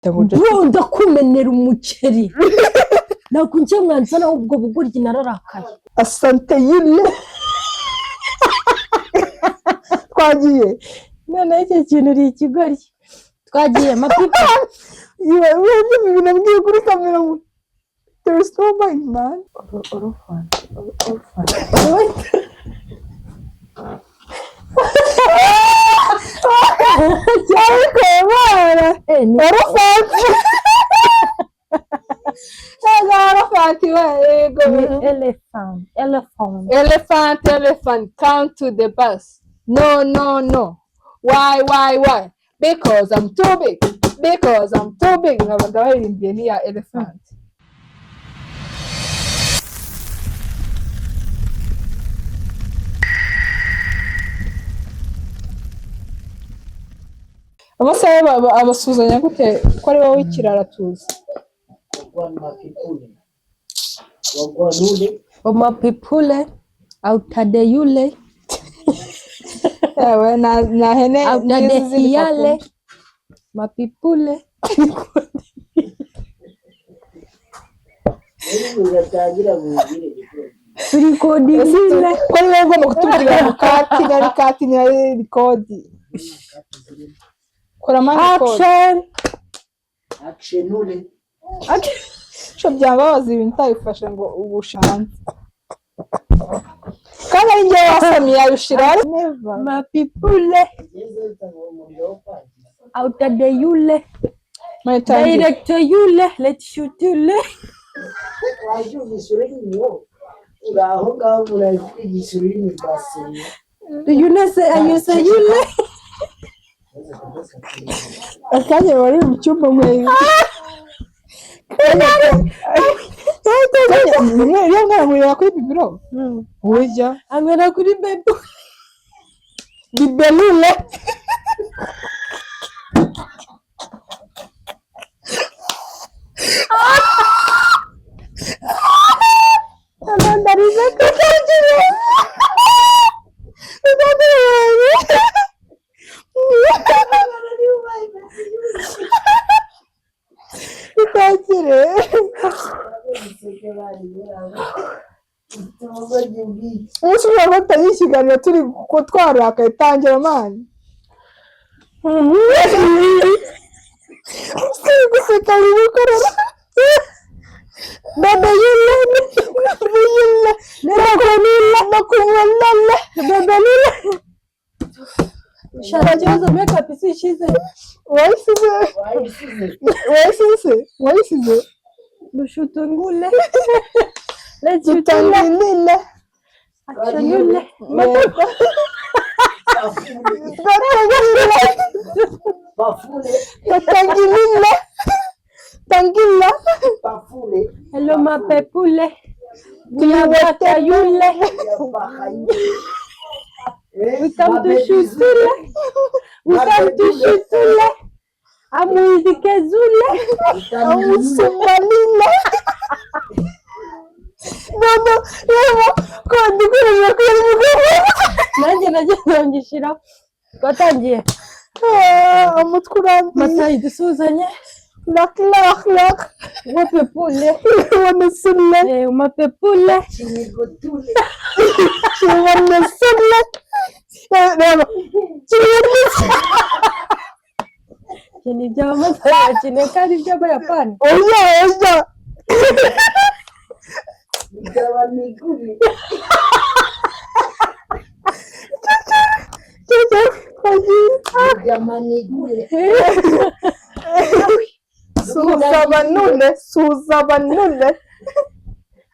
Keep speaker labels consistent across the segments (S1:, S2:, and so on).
S1: bro ndakumenera umuceri nakunje mwanzana ubwo buguryi nararakaye
S2: asante yile twagiye
S1: none iki kintu uri ikigori twagiye mapipa
S2: yewe nabwiye kuri kamera ngo there is no mind man
S1: orofan
S2: Elephant, come to the bus. No. Why? Because I'm too big. Nkaba barimbiye ni ya elephant. Amasaha abasuzanya gute ko ari wowe ikirara tuzi.
S1: Mapipule autade yule
S2: Ewe na hene
S1: autade yale mapipule Rikodi zile
S2: kwa hiyo ngo kutubwira mukati na kati ni rikodi kora mani
S1: action
S2: ule sho byangabaza ibintu tayifashe ngo ubushanze kana inge wasami yarushira
S1: mapipule autade yule director yule let's shoot yule
S3: wajuvishure niyo ngaho murayishure ni basi
S1: you say yule
S2: akanye wari mu cyumba mwe Leo ngara kuri bibiro. Oja.
S1: Angera kuri bebo.
S2: Bibelule.
S1: Andarize kujije.
S2: Ushobora gutanga ikiganiro turi ko twaraka itangira mani. Guseka bikorera. Baba yule nakunyala baba yule.
S1: Sharajozo makeup ishize.
S2: Waisize.
S1: Bushutungule.
S2: Let's utangilile.
S1: Achanule.
S2: Tangilile. Tangila.
S1: Hello mapepule. Kuyabata yule. We come to shoot yule. Amuzike zule.
S2: Amusumalile. Baba, kwa ndikuru
S1: Nanjye ngishira. Twatangiye.
S2: Amutkurambi.
S1: Masayi dusuzanye.
S2: Lak.
S1: Mapepule.
S2: Wanasule.
S1: Mapepule.
S2: Wanasule.
S1: Kini bya Masayi kine kandi by'Abayapani.
S2: Oya.
S3: Jamaniguri.
S2: Suzabanule.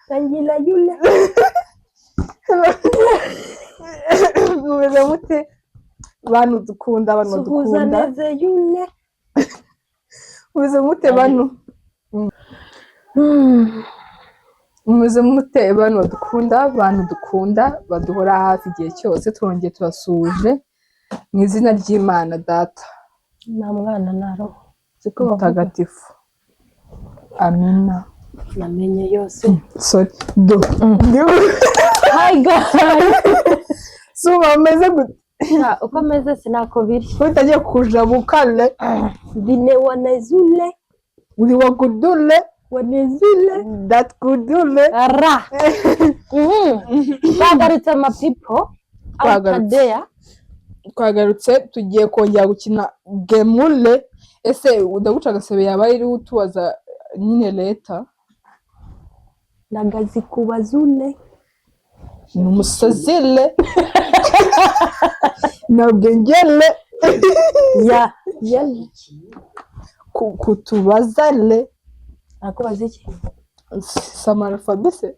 S1: Tangila yule.
S2: Mumeze mute bantu dukunda
S1: Suhuzaneze yule.
S2: Mumeze mute bantu Mumeze mute bantu dukunda baduhora hafi igihe cyose twongeye tubasuje mu izina ry'Imana Data
S1: na mwana na roho
S2: siko mutagatifu. Amina.
S1: Namenye yose.
S2: Sorry.
S1: Hi guys.
S2: So bameze gute?
S1: uko ameze sinakobiri
S2: utagiye kuja bukale
S1: bine wanezule
S2: uri wagudule
S1: wanezule
S2: that gudule
S1: ra twagarutse amapipo Altadeya
S2: twagarutse tugiye kongera gukina gemule ese udaguca agasebe yaba iri utubaza nyine leta
S1: nagazi kubazule
S2: ni umusazile nabwengele
S1: ya
S2: kutubazale
S1: akubaza iki
S2: samaralfabe se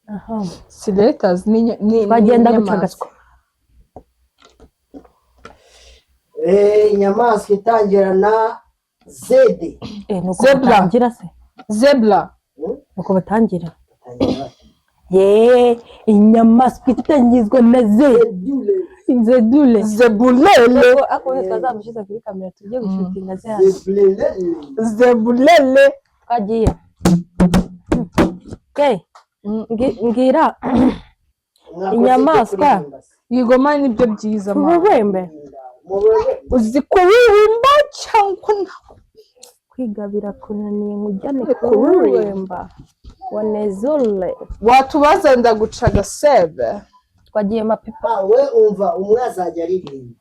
S1: aha
S2: si letters ni
S1: bagenda gucagaswa
S3: inyamaswa itangira na zede
S1: nuko
S2: Zebra.
S1: batangira se
S2: zebra
S1: nuko batangira ye inyamaswa itangizwa na zedule
S2: zebulele
S1: ako twazamushize kuri kamera tujye gushutinga ze
S2: zebulele
S1: twagiye ngira inyamaswa
S2: igoma nibyo byiza
S1: ururembe
S2: uzi kuririmba cyangwa
S1: kwiga birakunaniye nkujyane kururemba wanezule
S2: watubaza ndaguca agasebe
S1: twagiye mapipa
S3: we umva umwe azajya aririmba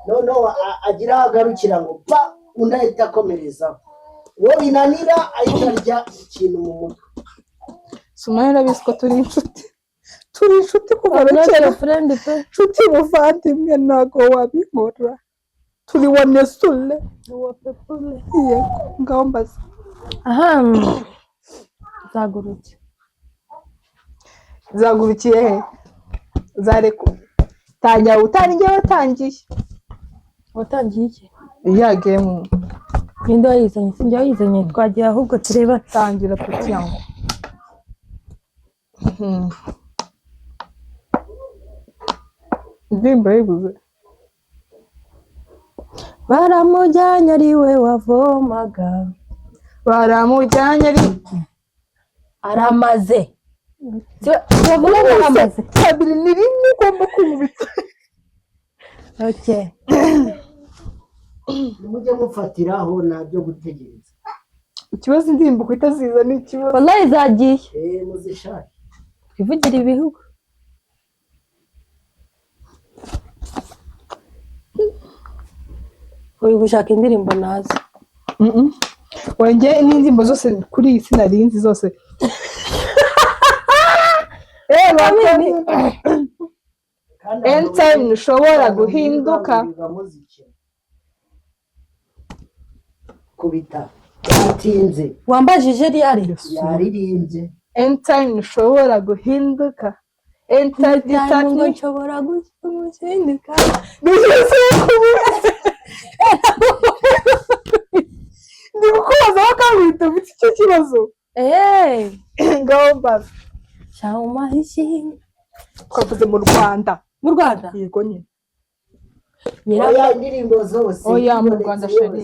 S3: noneho agira aho agarukira ngo pa undi ahita akomerezaho uwo binanira ahita arya ikintu mu mutwe
S2: sumaya urabizi ko turi inshuti kuva kera
S1: friend pe
S2: inshuti muvandimwe ntago wabikora turi wanesule yego ngaho mbaza
S1: aha
S2: zagurukiye he zareku tangira utangiye
S1: watangiye iki
S2: ya game
S1: ninde wayizanye sinjye wayizanye twagiye ahubwo tureba
S2: tangira putiyango indirimbo yibuze
S1: baramujyanye ari we wavomaga
S2: baramujyanye
S1: aramaze bavuga ngo aramaze
S2: kabiri ni rimwe ugomba kumubita
S1: okay
S3: mujye mufatiraho nabyo gutegereza
S2: ikibazo indirimbo kuhita ziza ni ikibazo
S1: wallahi zagiye
S3: muzishake
S1: twivugira ibihugu uri gushaka indirimbo nazi
S2: wongeye n'indirimbo zose kuri iyi si narinzi zose anytime ushobora guhinduka
S3: kubita bitinze
S1: wambajije ryari
S3: yaririmbye
S2: anytime ushobora guhinduka anytime
S1: nshobora guhinduka
S2: ndi kukubaza aho kabita ufite icyo kibazo ngaho mbaza
S1: cyangwa ishinga
S2: twavuze mu Rwanda yego nyine
S3: oya indirimbo zose
S2: oya mu Rwanda sheri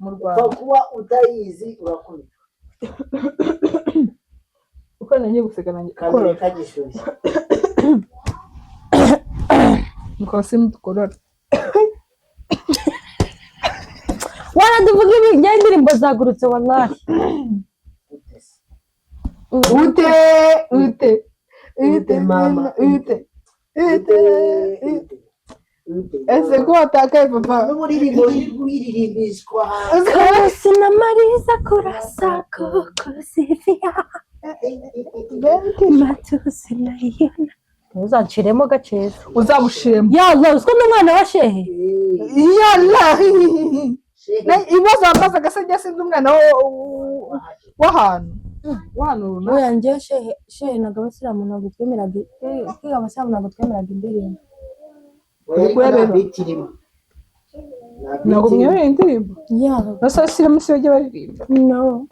S2: mu Rwanda
S3: kuba utayizi urakubita
S2: uko nanjye guseka nanjye
S3: kamere kagishyushye
S2: mukose mudukorora
S1: waraduvuga ibijya indirimbo zagurutse wallahi
S3: ute mama
S2: ese ko watakaye papa
S3: n'umuririmbo wiririmbishwa
S1: sinamaliza kurasa koko sivia matusi naiona uzanciremo gacezo
S2: uzabushiremo
S1: yalla uziko n'umwana wa shehe
S2: yalla ibibazo wambaza agasajya sinzi umwana w'ahantu runaka
S1: oya njyewe shehe ntabwo abasilamu ntabwo twemeraga kwiga abasilamu ntabwo twemeraga indirimbo
S2: ntabwo mwemerera indirimbo
S1: yalla
S2: basa abasilamu si bajya baririmba
S1: no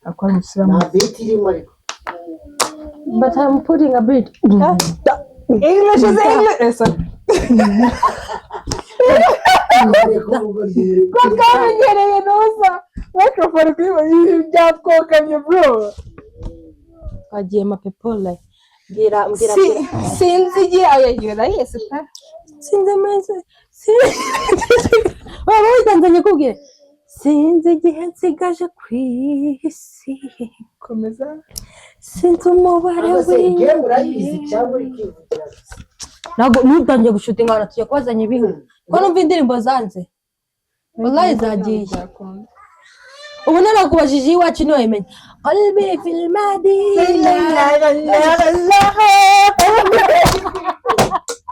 S2: akora umusilamu
S3: nta biti irimo ariko
S1: but I'm putting a beat
S2: English is English ko twamenyereye noza microphone kuri byatwokamye bro
S1: twagiye mapepole mbwira
S2: sinzi igihe ayegera yese pe
S1: sinzi ameze waba witanzanye kubwira sinzi igihe nsigaje ku isi
S2: komeza
S1: sinzi umubare
S3: urayizi cyangwa uri kwivugira
S1: ntabwo ntutangiye gushuta ingano tujya kubazanya ibihu ko numva indirimbo zanze wallahi zagiye ubu narakubajije iwacu ntiwayimenya qalbi fil madina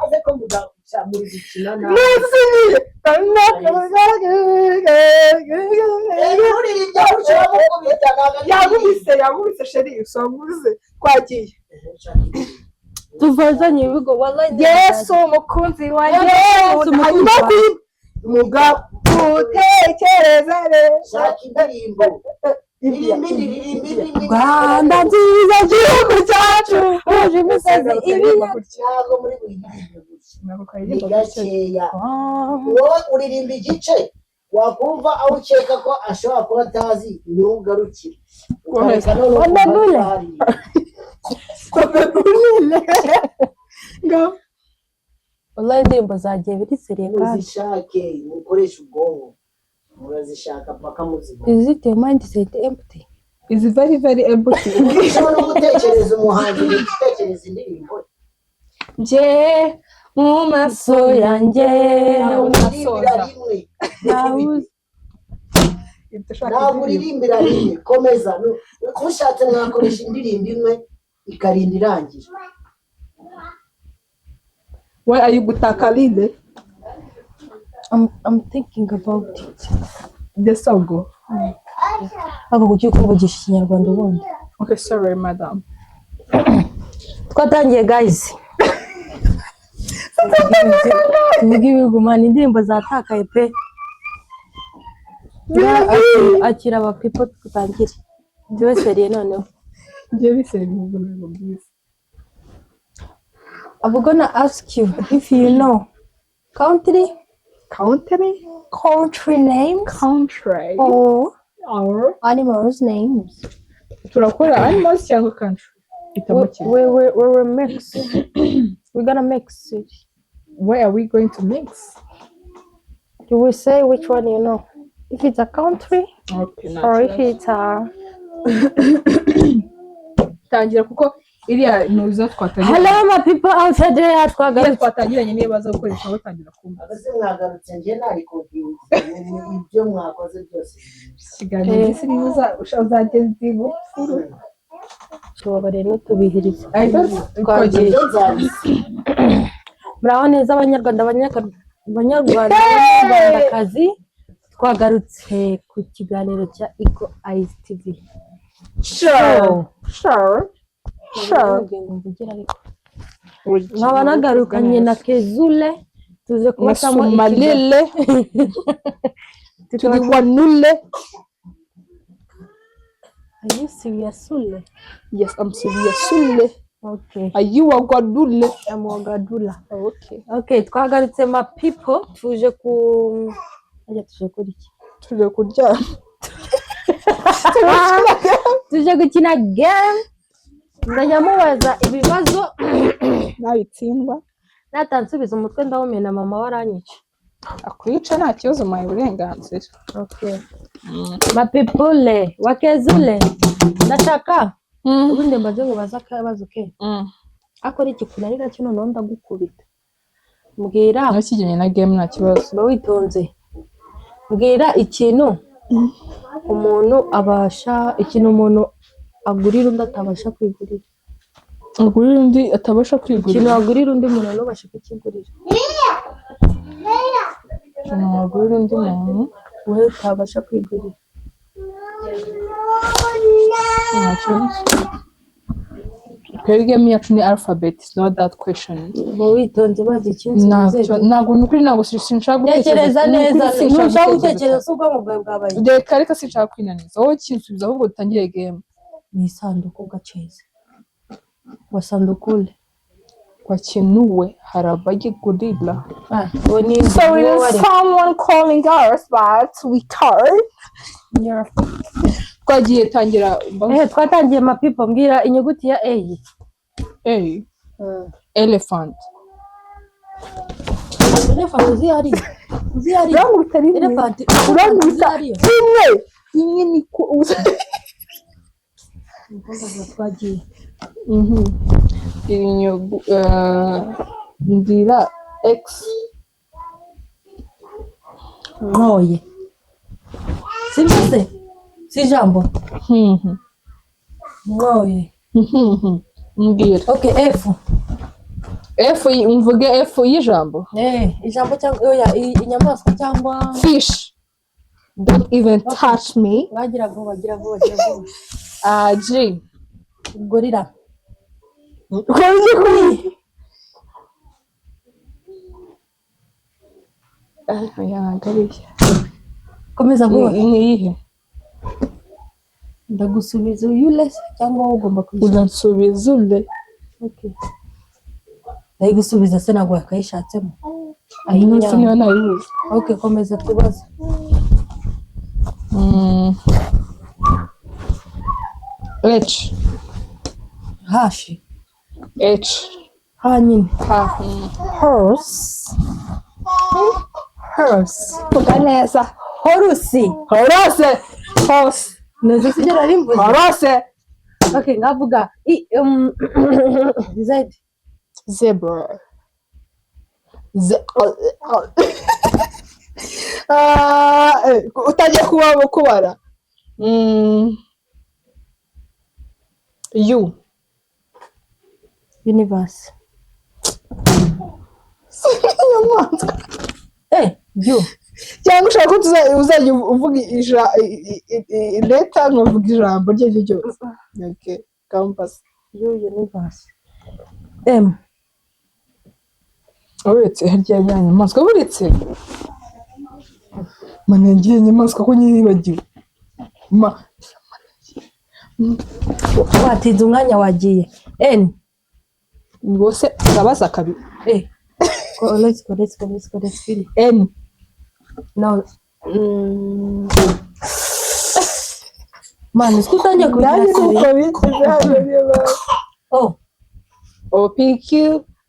S3: aze ko mudakira muri gukina
S2: yagubise sheri usomuze kwagiye
S1: tuvazanye ibigo wallahi
S2: Yesu umukunzi wanjye umugabo utekereza
S3: shaka indirimbo
S1: Rwanda nziza gihugu cyacu uje imisozi
S3: ntabwo muri ni gakeya wowe uririmba igice wakumva aho ukeka ko ashobora kuba atazi niho ugarukira ukareka
S1: wallahi indirimbo zagiye biri seriye kandi
S3: uzishake mukoresha ubwonko murazishaka mpaka muzibona
S1: is it your mind is empty
S2: is very very empty
S3: ushobora gutekereza umuhanzi gutekereza indirimbo
S2: je mu maso yanjye
S3: ntabwo uririmbira rimwe komeza mushatse mwakoresha indirimbo imwe ikarinda irangira
S2: why are you gutakalile
S1: I'm thinking about it
S2: the song
S1: ako kuki kuvugisha ikinyarwanda ubundi
S2: okay sorry madam
S1: twatangiye guys Mugimana indirimbo zatakaye pe akira aba people tutangire ndiwe seriye noneho
S2: ngiye biseri mu buzima bwiza
S1: I'm gonna ask you if you know country names or animals names.
S2: Turakora animals cyangwa country
S1: We're mix. We're gonna mix it.
S2: Why are we going to mix?
S1: You will say which one you know. If it's a country
S2: okay,
S1: or if it's a
S2: tangira kuko iriya nuza twatangira.
S1: Hello my people out there
S2: twatangiranye nibaza gukoresha aho tangira kumva.
S3: Abase mwagarutse nje nari kodingi ibyo mwakoze byose.
S2: Kiganiro isi nibuza uzageza igufuru.
S1: Tubabare no tubihiriza.
S3: Twagiye
S1: Muraho neza abanyarwandakazi twagarutse ku kiganiro cya Eco Ice TV.
S2: Sure.
S1: Nkaba nagarukanye na Kezule tuze kubasamo
S2: Malele tulikuwa nule.
S1: Are you serious Sule?
S2: Yes, I'm serious Sule.
S1: Okay.
S2: Are you Wagadule?
S1: I'm Wagadula.
S2: Okay,
S1: twagarutse ma people tuje
S2: kurya.
S1: Tuje gukina game. Ndayamubaza ibibazo
S2: nabitsindwa
S1: natansubiza umutwe ndawumena mama waranyica
S2: akwica nta kibazo mu burenganzira.
S1: Okay. Ma people wakezule ndashaka ubundi mbaze ngo baza akabazo ke akora iki kunarira cyo none ndagukubita mbwira
S2: nakijyanye na game nta kibazo
S1: ba witonze mbwira ikintu umuntu agurira undi atabasha kwigurira.
S2: Agurira undi atabasha kwigurira.
S1: Ikintu agurira undi muntu anabasha kukigurira.
S2: Ikintu agurira undi muntu
S1: wowe utabasha kwigurira.
S2: Game yacu ni alphabet, it's not that question.
S1: Bo witonze bazi ikintu
S2: ntabwo nukuri ntabwo sinshaka
S1: gutekereza neza. Ntushaka gutekereza subwo mu bwawe bwabaye.
S2: Reka sinshaka kwinaniza. Wowe kinsubiza ahubwo dutangire game.
S1: Ni sanduku gaceze. Wasandukule.
S2: Kwa kinuwe harabaye gorilla.
S1: So
S2: someone calling us but we can't. Twagiye tangira.
S1: Twatangiye ma people mbwira inyuguti ya A.
S2: Elephant.
S1: elephant zihari
S2: urangurutsa rimwe
S1: elephant
S2: urangurutsa rimwe niko
S1: twagiye
S2: inyugu ndira x
S1: ntoye sibyo se si ijambo ntoye
S2: mbwira
S1: okay f
S2: mvuge f y'ijambo
S1: ijambo cyangwa oya inyamaswa cyangwa
S2: fish. Don't even touch me.
S1: bagira vuba
S2: G
S1: gorilla komeza vuba
S2: niyihe
S1: ndagusubiza uyulese cyangwa ugomba kwishyura
S2: uransubiza ule
S1: okay ndayigusubiza se nagwa kayishatsemo
S2: ahinya niyo nayibuze
S1: okay komeza tubaze
S2: H
S1: hashi
S2: H
S1: hanyine horse
S2: neza
S1: horusi
S2: horse
S1: neza sijara rimbuze
S2: horse
S1: okay ngavuga z
S2: zebra utajya kubara U
S1: universe
S2: inyamaswa
S1: U
S2: cyangwa ushaka ko uzajya uvuga leta nkavuga ijambo rye ryose okay campus
S1: U universe M
S2: uretse harya nyamaswa uretse manengiye nyamaswa ko nyibagiwe
S1: watinze umwanya wagiye N
S2: ngose urabaza kabiri
S1: let's go
S2: N
S1: no man usitangiye kugira
S2: O P Q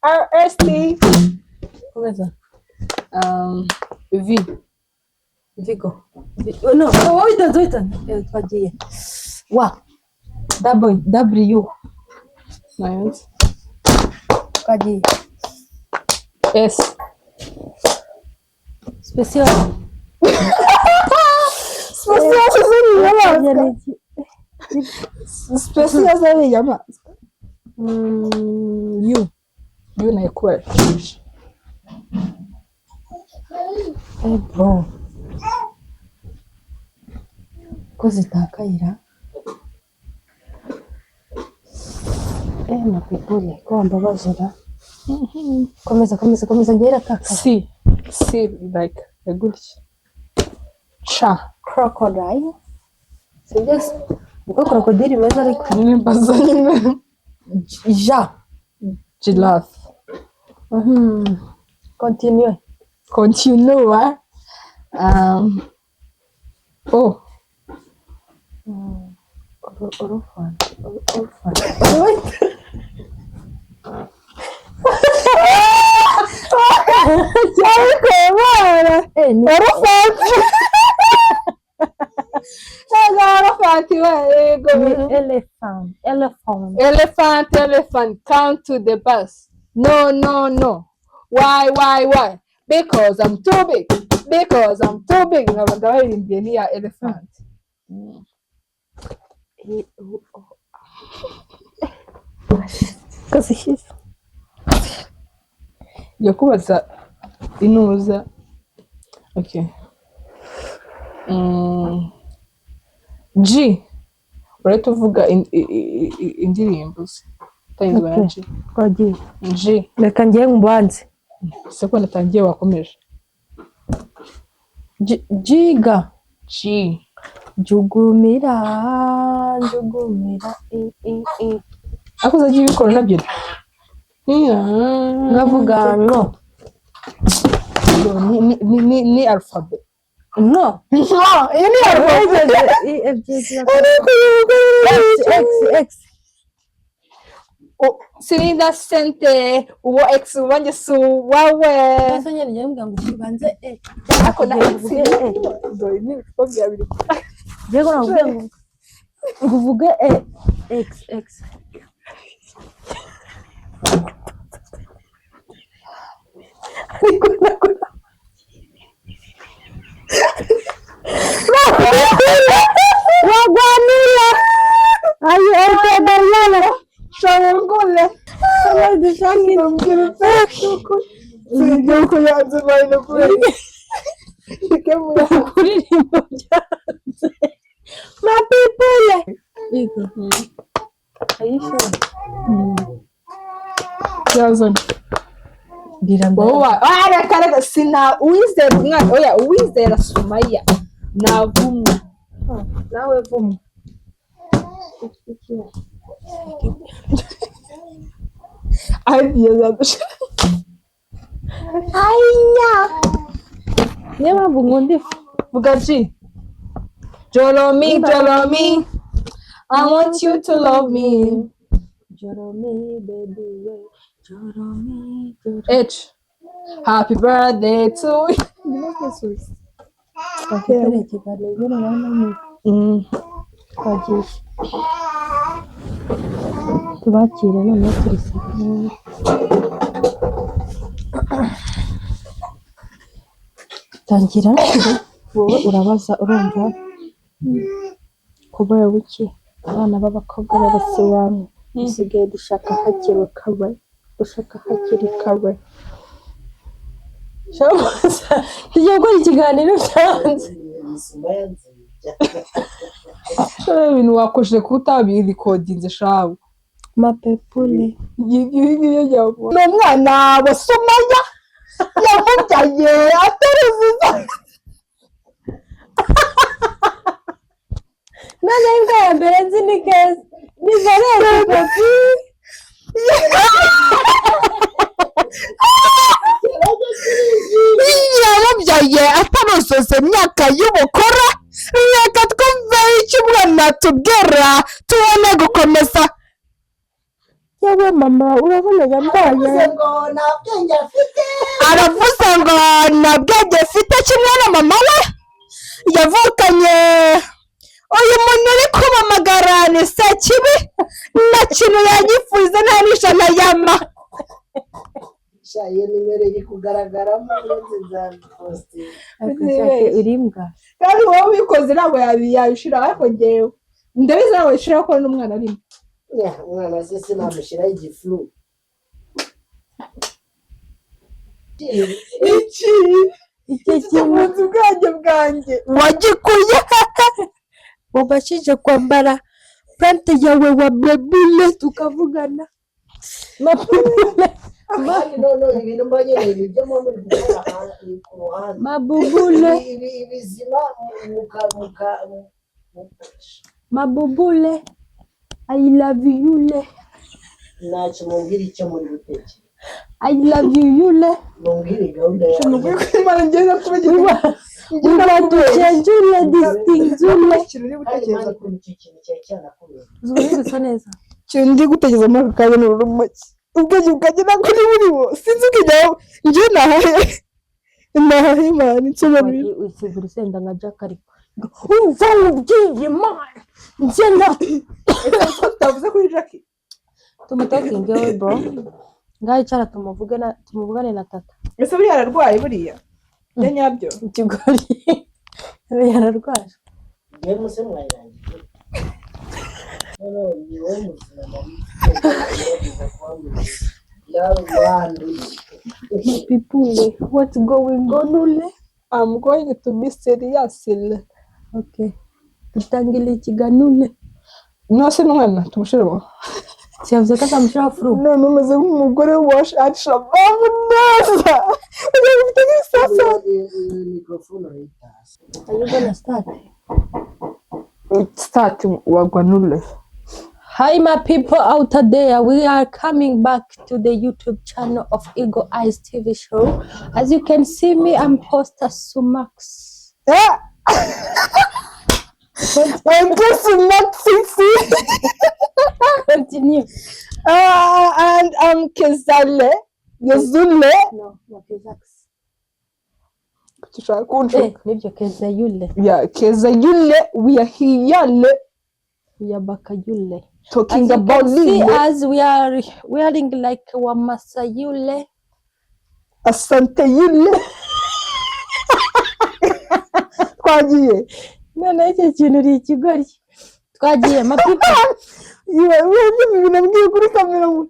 S2: R S T
S1: komeza
S2: V
S1: Vigo no witanze twagiye wa W
S2: nice
S1: twagiye
S2: S
S1: special
S2: special zari nyamaswa U naikuwa
S1: bro ko zitakayira napepole ko mbabazira komeza ngera kaka
S2: C like a gutya cha
S1: crocodile sibyo uko crocodile imeze ariko
S2: nimbaza nyine giraffe
S1: continue
S2: O
S1: orphan
S2: elephant count to the bus. No. Why? Because I'm too big. Ngabaga baririmbiye ni ya elephant. Yakubaza inuza. Okay. G urahita uvuga indirimbo ze utayizwa na G
S1: twagiye
S2: G
S1: reka ngiye mbanze
S2: seko natangiye wakomeje
S1: Giga
S2: G
S1: jugumira
S2: ako zagiye bikora nabyo
S1: ngavuga no
S2: ni alphabet
S1: no
S2: iyo ni alphabet
S1: X
S2: Sininda sente uwo ex wanjye su wawe.
S1: Sasa nyine njye mbwa ngo ubanze
S2: Ako na ex do ni bya biri.
S1: Yego navuga ngo uvuge x wagwanira ayo ekadalala
S2: Shawangole.
S1: dushangi
S2: Ko yanze bayino kuri.
S1: kuririmba byanze mapipule iko ayisho
S2: Yazana.
S1: biramba
S2: Karaga sina uwizera umwana oya uwizera Sumaya navumwe
S1: nawe vumu
S2: agiye zadusha
S1: ainya niyo mpamvu nkunda ifu
S2: bugaji Jolomi I want you to love me.
S1: Joromi baby Joromi
S2: H happy birthday to you.
S1: Kakere kibale yero nana twagiye tubakire none turiseka tangira wowe urabaza urumva kubera wiki abana b'abakobwa b'abasilamu usigaye dushaka hakiri kare tugiye gukora ikiganiro cyanze
S2: ibintu wakojeje kutabirikodinze shawe
S1: mapepule
S2: n'umwana wa Sumaya yamubyaye ataruziza
S1: none imbwa ya mbere nzi ni keza ni Valence papi
S2: yamubyaye ataruzuza imyaka y'ubukora. Reka twumve icyo umwana atubwira tubone gukomeza.
S1: yewe mama urabona yambaye
S2: Aravuze ngo nta bwenge afite kimwe na mama we yavukanye. Uyu muntu uri kumamagara ni Sekibi nta kintu yagifuza nta n'ijana yama.
S3: Iyo nimero iri kugaragaramo nziza poste
S1: irimbwa
S2: Kandi wowe ubikoze ntabwo yabishira ariko njyewe ndabizi nawe yishira ko n'umwana arimo.
S3: umwana se sinamushyiraho igifuru
S2: Iki
S1: kimunzi
S2: bwanjye wagikuye
S1: wabashije kwambara plante yawe wa bebule tukavugana mapepule
S3: kandi noneho ibintu mbonye ni ibyo muri gukora ku ruhande
S1: mabubule
S3: ibizima
S1: mabubule I love you le
S3: ntacyo mumbwira icyo muri gutekereza
S1: I love you yule
S3: mumbwire gahunda yawe
S1: ubaducenjule distingzule
S3: kandi mani kuri icyo kintu cyari cyanakomeye
S1: zubisa neza
S2: kintu ndi gutekereza muri aka kanya ni urumogi ubwenge bukagera kuri buri wo sinzi ukijyaho njye nahahe mani nsobanurira
S1: wisibura isenda nka Jack ariko umva ubwiye mani njyenda
S2: utavuze kuri Jackie
S1: tumutokinge we bro ngaho icara tumuvugane na tata
S2: ese buriya ararwaye buriya bya nyabyo
S1: ikigori yararwaje
S3: ngewe muse mwayirangiye noneho ni wowe muzima
S1: Pipule, what's going on ule?
S2: I'm going to be serious.
S1: Okay. Tutangile ikiganule.
S2: Nose n'umwana tumushiremo.
S1: Siyavuze ko azamushira furu.
S2: None umeze nk'umugore washatse bamu neza. Ujye ufite n'isasa.
S3: Mikrofone rayitasi.
S1: Are you gonna start?
S2: Start wagwanule.
S1: Hi my people out there, we are coming back to the YouTube channel of Eagle Eyes TV show. As you can see me, I'm Poster Sumax.
S2: Yeah. I'm just Sumax.
S1: Continue.
S2: And Kezale. Gezule.
S1: No, Kezax.
S2: Kuchishaka kuncho.
S1: Nibyo Kezayule.
S2: Yeah, Kezayule. We are here.
S1: We are Bakayule.
S2: Talking
S1: As
S2: about
S1: see
S2: Lile.
S1: as we are wearing like Wamasayule.
S2: Asante Yule. Twagiye.
S1: None icyo kintu uri ikigori. Twagiye mapipa.
S2: Nabwiye kuri kamera.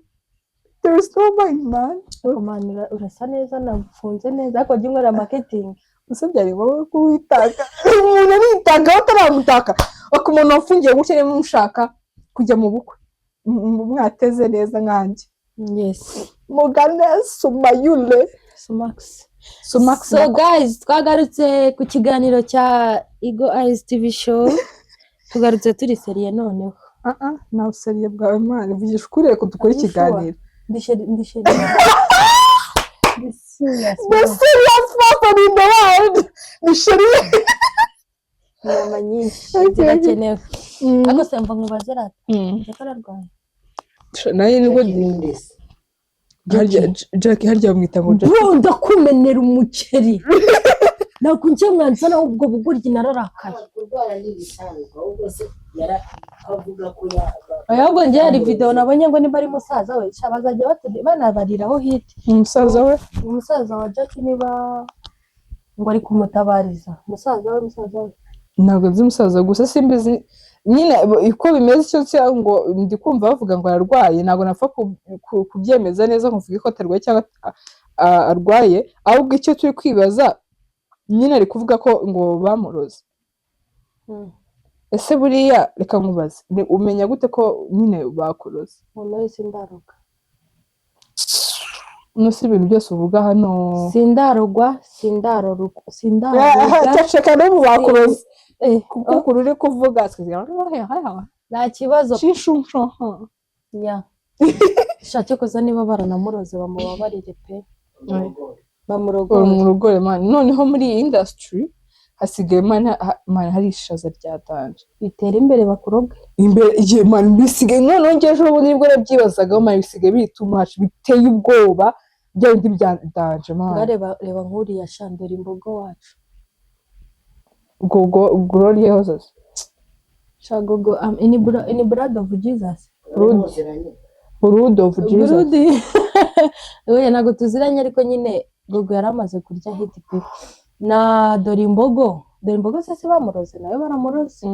S2: There is no mind, man.
S1: Kumanura urasa neza nafunze neza ariko jya nkora marketing.
S2: Usabye ari wowe kuwitaka. Umuntu aritaka utaramutaka. Umuntu wafungiye gutya niba mushaka kujya mu bukwe. Mwateze neza nkanjye.
S1: Yes.
S2: Mugane Sumayule.
S1: Sumax.
S2: So
S1: guys, twagarutse ku kiganiro cya Eagle Eyes TV show. Tugarutse turi seriye noneho.
S2: Nawe seriye bwawe man, vugisha ukuri ko dukora ikiganiro.
S1: Ndisheri.
S2: The serious person in the world. Ndisheri.
S1: Mama nyinshi zirakenewe. Ako semva nkubaze rata. Ndakora rwaye.
S2: Naye nibwo Jackie harya bamwita ngo Jackie.
S1: Bro ndakumenera umuceri. Nakunje mwanza na ubwo buguryi nararakaye.
S3: Kurwara ni bisanzwe ahubwo se avuga ko
S1: ahubwo nje hari video nabonye ngo niba ari musaza we bazajya banabariraho hit.
S2: Umusaza we?
S1: Umusaza wa Jackie niba ngo ari kumutabariza. Umusaza we.
S2: Ntabwo nzi umusaza gusa simbizi nyine uko bimeze cyo ngo ndi kumva bavuga ngo ararwaye ntabwo napfa kubyemeza neza nkuvuga ko atarwaye cyangwa arwaye ahubwo icyo turi kwibaza nyine ari kuvuga ko ngo bamuroze. Ese buriya reka nkubaze umenya gute ko nyine bakuroze?
S1: Wallahi sindaroga.
S2: Nusi ibintu byose uvuga hano
S1: sindaroga.
S2: Cyaceka no bakuroze. Kuko uri kuvuga
S1: nta kibazo.
S2: Shishunsho.
S1: Ya. Shake koza niba baranamuroze bamubabarire pe.
S2: Bamurogore man. Noneho muri iyi industry hasigaye man hari ishaza ryatanje.
S1: Bitera imbere bakuroge.
S2: Imbere igihe man bisigaye noneho ngeje ubu nibwo nabyibazaga man bisigaye bitumuhaje biteye ubwoba byandi byandanje man.
S1: Reba nkuri ya Shandora imbogo wacu.
S2: Gogo Gloria hoses.
S1: Shagogo in blood of Jesus.
S2: Blood of Jesus.
S1: Oya nago tuziranye ariko nyine Gogo yaramaze kurya hit pe. Na Dorimbogo sese bamuroze nawe baramuroze.